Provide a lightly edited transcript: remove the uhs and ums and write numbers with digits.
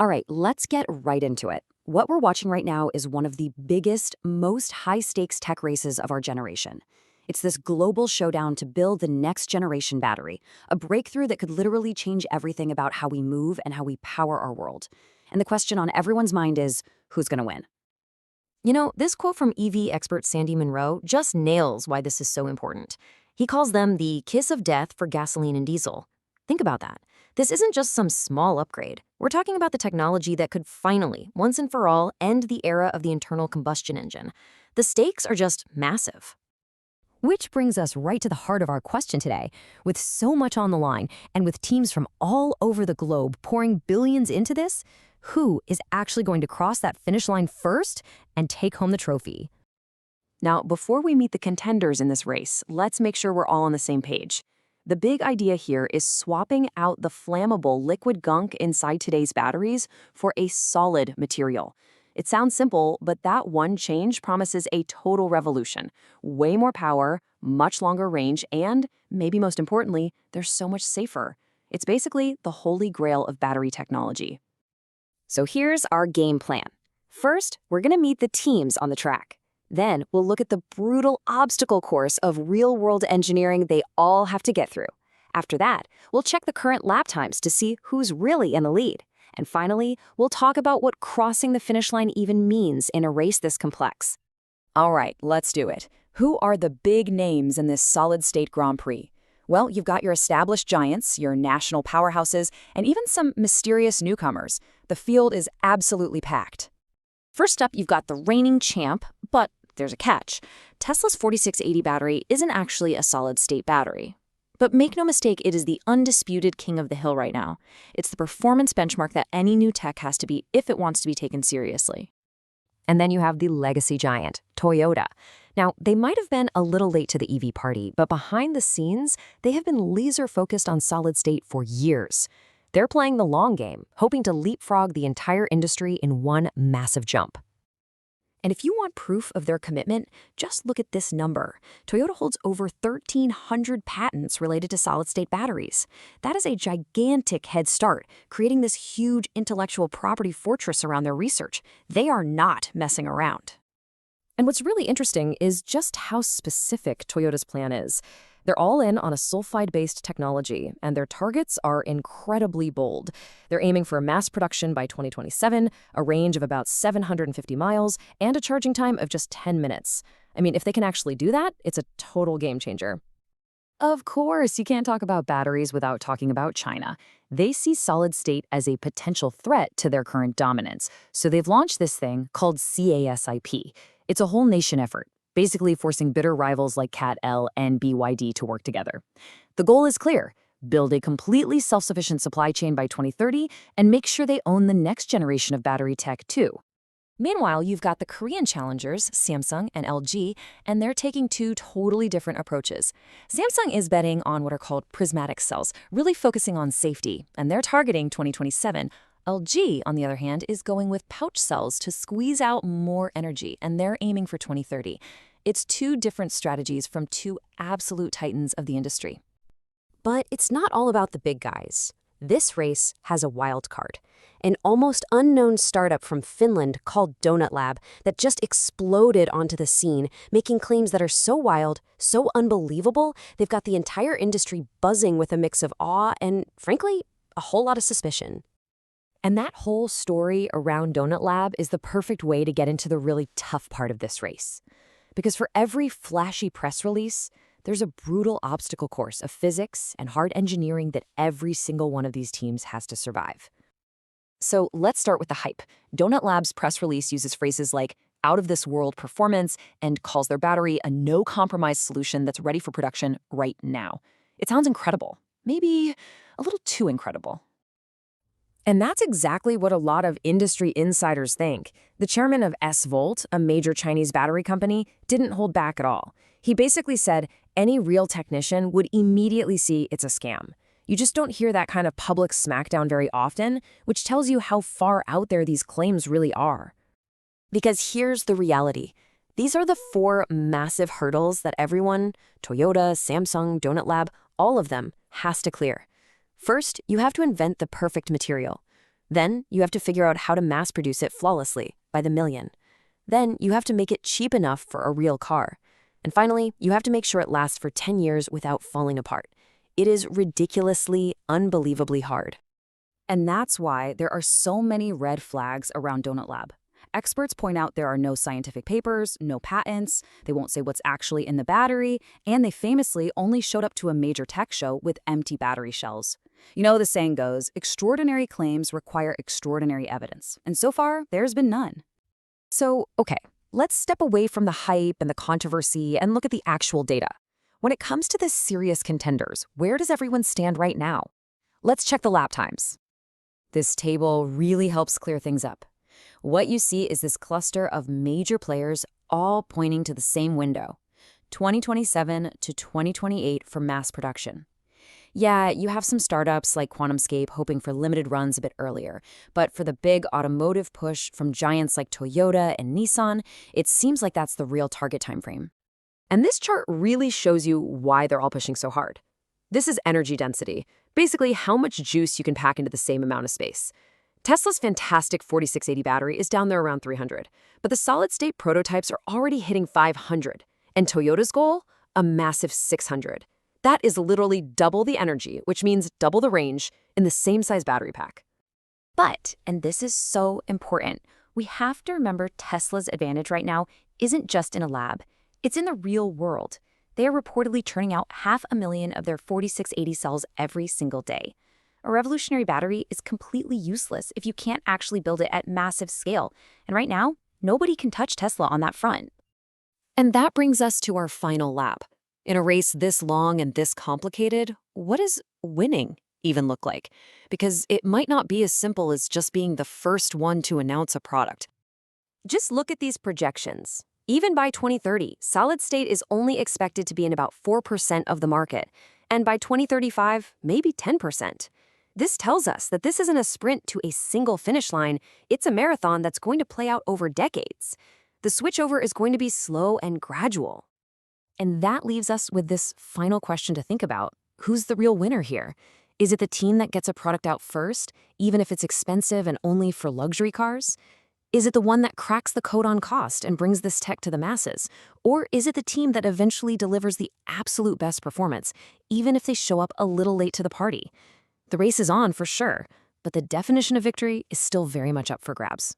All right, let's get right into it. What we're watching right now is one of the biggest, most high-stakes tech races of our generation. It's this global showdown to build the next generation battery, a breakthrough that could literally change everything about how we move and how we power our world. And the question on everyone's mind is, who's going to win? You know, this quote from EV expert Sandy Munro just nails why this is so important. He calls them the kiss of death for gasoline and diesel. Think about that. This isn't just some small upgrade. We're talking about the technology that could finally, once and for all, end the era of the internal combustion engine. The stakes are just massive. Which brings us right to the heart of our question today. With so much on the line, and with teams from all over the globe pouring billions into this, who is actually going to cross that finish line first and take home the trophy? Now, before we meet the contenders in this race, let's make sure we're all on the same page. The big idea here is swapping out the flammable liquid gunk inside today's batteries for a solid material. It sounds simple, but that one change promises a total revolution. Way more power, much longer range, and, maybe most importantly, they're so much safer. It's basically the holy grail of battery technology. So here's our game plan. First, we're going to meet the teams on the track. Then we'll look at the brutal obstacle course of real-world engineering they all have to get through. After that, we'll check the current lap times to see who's really in the lead. And finally, we'll talk about what crossing the finish line even means in a race this complex. All right, let's do it. Who are the big names in this solid-state Grand Prix? Well, you've got your established giants, your national powerhouses, and even some mysterious newcomers. The field is absolutely packed. First up, you've got the reigning champ, but there's a catch. Tesla's 4680 battery isn't actually a solid-state battery. But make no mistake, it is the undisputed king of the hill right now. It's the performance benchmark that any new tech has to be if it wants to be taken seriously. And then you have the legacy giant, Toyota. Now, they might have been a little late to the EV party, but behind the scenes, they have been laser-focused on solid-state for years. They're playing the long game, hoping to leapfrog the entire industry in one massive jump. And if you want proof of their commitment, just look at this number. Toyota holds over 1,300 patents related to solid-state batteries. That is a gigantic head start, creating this huge intellectual property fortress around their research. They are not messing around. And what's really interesting is just how specific Toyota's plan is. They're all in on a sulfide-based technology, and their targets are incredibly bold. They're aiming for mass production by 2027, a range of about 750 miles, and a charging time of just 10 minutes. I mean, if they can actually do that, it's a total game changer. Of course, you can't talk about batteries without talking about China. They see solid-state as a potential threat to their current dominance, so they've launched this thing called CASIP. It's a whole nation effort, basically forcing bitter rivals like CATL and BYD to work together. The goal is clear: build a completely self-sufficient supply chain by 2030 and make sure they own the next generation of battery tech too. Meanwhile, you've got the Korean challengers, Samsung and LG, and they're taking two totally different approaches. Samsung is betting on what are called prismatic cells, really focusing on safety, and they're targeting 2027. LG, on the other hand, is going with pouch cells to squeeze out more energy, and they're aiming for 2030. It's two different strategies from two absolute titans of the industry. But it's not all about the big guys. This race has a wild card. An almost unknown startup from Finland called Donut Lab that just exploded onto the scene, making claims that are so wild, so unbelievable, they've got the entire industry buzzing with a mix of awe and, frankly, a whole lot of suspicion. And that whole story around Donut Lab is the perfect way to get into the really tough part of this race. Because for every flashy press release, there's a brutal obstacle course of physics and hard engineering that every single one of these teams has to survive. So let's start with the hype. Donut Lab's press release uses phrases like out-of-this-world performance and calls their battery a no-compromise solution that's ready for production right now. It sounds incredible, maybe a little too incredible. And that's exactly what a lot of industry insiders think. The chairman of S-Volt, a major Chinese battery company, didn't hold back at all. He basically said any real technician would immediately see it's a scam. You just don't hear that kind of public smackdown very often, which tells you how far out there these claims really are. Because here's the reality. These are the four massive hurdles that everyone, Toyota, Samsung, Donut Lab, all of them, has to clear. First, you have to invent the perfect material. Then you have to figure out how to mass produce it flawlessly, by the million. Then you have to make it cheap enough for a real car. And finally, you have to make sure it lasts for 10 years without falling apart. It is ridiculously, unbelievably hard. And that's why there are so many red flags around Donut Lab. Experts point out there are no scientific papers, no patents, they won't say what's actually in the battery, and they famously only showed up to a major tech show with empty battery shells. You know, the saying goes, extraordinary claims require extraordinary evidence, and so far, there's been none. So, okay, let's step away from the hype and the controversy and look at the actual data. When it comes to the serious contenders, where does everyone stand right now? Let's check the lap times. This table really helps clear things up. What you see is this cluster of major players all pointing to the same window, 2027 to 2028 for mass production. Yeah, you have some startups like QuantumScape hoping for limited runs a bit earlier, but for the big automotive push from giants like Toyota and Nissan, it seems like that's the real target timeframe. And this chart really shows you why they're all pushing so hard. This is energy density, basically how much juice you can pack into the same amount of space. Tesla's fantastic 4680 battery is down there around 300, but the solid-state prototypes are already hitting 500, and Toyota's goal? A massive 600. That is literally double the energy, which means double the range, in the same size battery pack. But, and this is so important, we have to remember Tesla's advantage right now isn't just in a lab. It's in the real world. They are reportedly churning out 500,000 of their 4680 cells every single day. A revolutionary battery is completely useless if you can't actually build it at massive scale. And right now, nobody can touch Tesla on that front. And that brings us to our final lap. In a race this long and this complicated, what does winning even look like? Because it might not be as simple as just being the first one to announce a product. Just look at these projections. Even by 2030, solid state is only expected to be in about 4% of the market. And by 2035, maybe 10%. This tells us that this isn't a sprint to a single finish line, it's a marathon that's going to play out over decades. The switchover is going to be slow and gradual. And that leaves us with this final question to think about. Who's the real winner here? Is it the team that gets a product out first, even if it's expensive and only for luxury cars? Is it the one that cracks the code on cost and brings this tech to the masses? Or is it the team that eventually delivers the absolute best performance, even if they show up a little late to the party? The race is on for sure, but the definition of victory is still very much up for grabs.